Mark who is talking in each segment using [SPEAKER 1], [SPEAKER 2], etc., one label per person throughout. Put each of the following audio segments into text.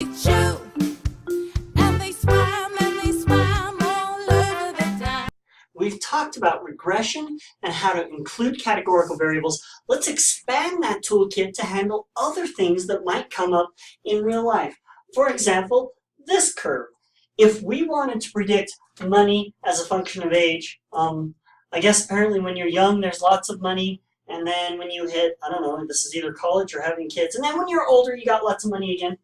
[SPEAKER 1] Shoo! And they swam all over the town.
[SPEAKER 2] We've talked about regression and how to include categorical variables. Let's expand that toolkit to handle other things that might come up in real life. For example, this curve. If we wanted to predict money as a function of age, I guess apparently when you're young there's lots of money, and then when you hit, I don't know, this is either college or having kids, and then when you're older you got lots of money again.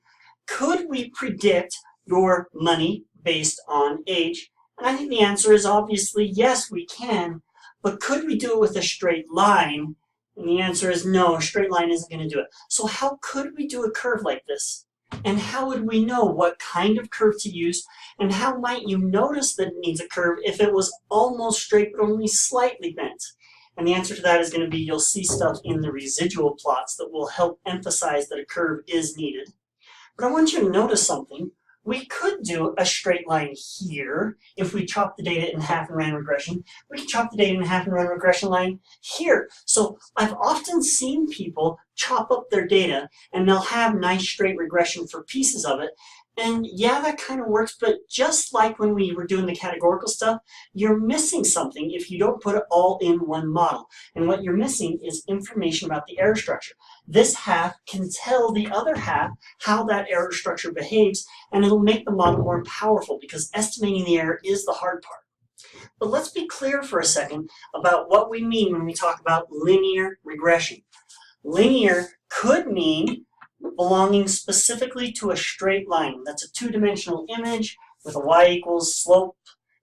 [SPEAKER 2] Could we predict your money based on age? And I think the answer is obviously yes, we can. But could we do it with a straight line? And the answer is no, a straight line isn't going to do it. So how could we do a curve like this? And how would we know what kind of curve to use? And how might you notice that it needs a curve if it was almost straight but only slightly bent? And the answer to that is going to be you'll see stuff in the residual plots that will help emphasize that a curve is needed. But I want you to notice something. We could do a straight line here if we chop the data in half and ran regression. We can chop the data in half and run regression line here. So I've often seen people chop up their data and they'll have nice straight regression for pieces of it. And yeah, that kind of works, but just like when we were doing the categorical stuff, you're missing something if you don't put it all in one model. And what you're missing is information about the error structure. This half can tell the other half how that error structure behaves, and it'll make the model more powerful because estimating the error is the hard part. But let's be clear for a second about what we mean when we talk about linear regression. Linear could mean belonging specifically to a straight line. That's a two-dimensional image with a y equals slope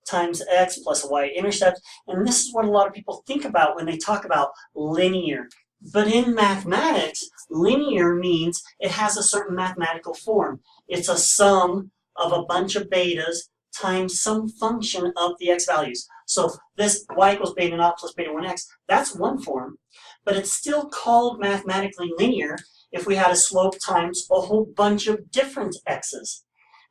[SPEAKER 2] times x plus a y-intercept. And this is what a lot of people think about when they talk about linear. But in mathematics, linear means it has a certain mathematical form. It's a sum of a bunch of betas times some function of the x values. So this y equals beta naught plus beta 1x, that's one form. But it's still called mathematically linear if we had a slope times a whole bunch of different x's.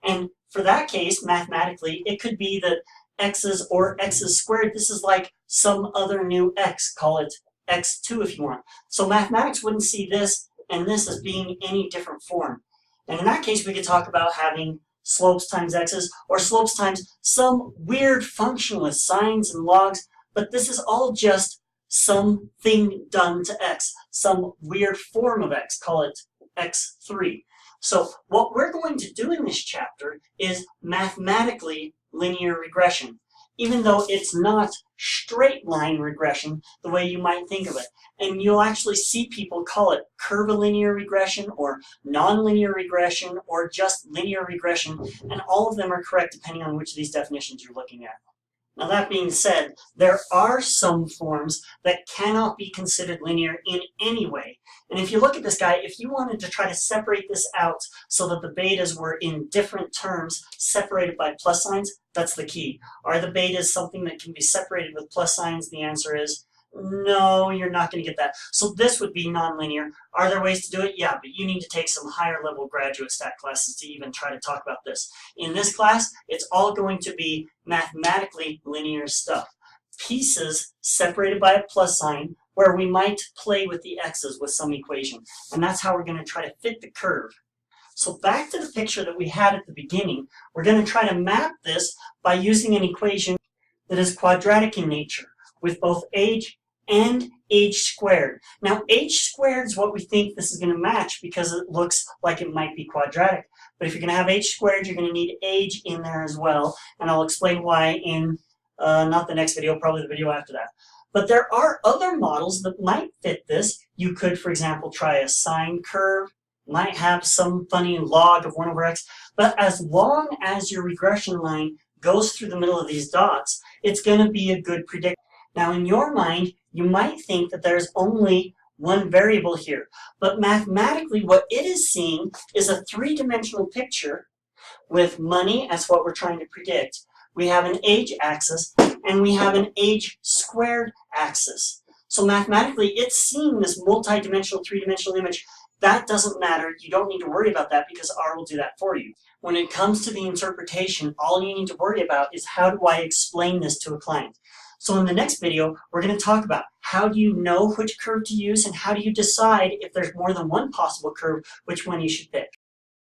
[SPEAKER 2] And for that case, mathematically, it could be that x's or x's squared, this is like some other new x, call it x2 if you want. So mathematics wouldn't see this and this as being any different form. And in that case, we could talk about having slopes times x's or slopes times some weird function with sines and logs, but this is all just something done to x, some weird form of x, call it x3. So what we're going to do in this chapter is mathematically linear regression, even though it's not straight line regression the way you might think of it. And you'll actually see people call it curvilinear regression or nonlinear regression or just linear regression, and all of them are correct depending on which of these definitions you're looking at. Now that being said, there are some forms that cannot be considered linear in any way. And if you look at this guy, if you wanted to try to separate this out so that the betas were in different terms separated by plus signs, that's the key. Are the betas something that can be separated with plus signs? The answer is no, you're not going to get that. So this would be nonlinear. Are there ways to do it? Yeah, but you need to take some higher level graduate stat classes to even try to talk about this. In this class, it's all going to be mathematically linear stuff. Pieces separated by a plus sign where we might play with the x's with some equation. And that's how we're going to try to fit the curve. So back to the picture that we had at the beginning, we're going to try to map this by using an equation that is quadratic in nature with both age and age squared. Now, age squared is what we think this is going to match because it looks like it might be quadratic. But if you're going to have age squared, you're going to need age in there as well. And I'll explain why in not the next video, probably the video after that. But there are other models that might fit this. You could, for example, try a sine curve. Might have some funny log of 1 over x. But as long as your regression line goes through the middle of these dots, it's going to be a good predictor. Now, in your mind, you might think that there's only one variable here, but mathematically what it is seeing is a three-dimensional picture with money as what we're trying to predict. We have an age axis, and we have an age squared axis. So mathematically, it's seeing this multi-dimensional, three-dimensional image. That doesn't matter. You don't need to worry about that because R will do that for you. When it comes to the interpretation, all you need to worry about is how do I explain this to a client. So in the next video, we're going to talk about how do you know which curve to use and how do you decide if there's more than one possible curve, which one you should pick.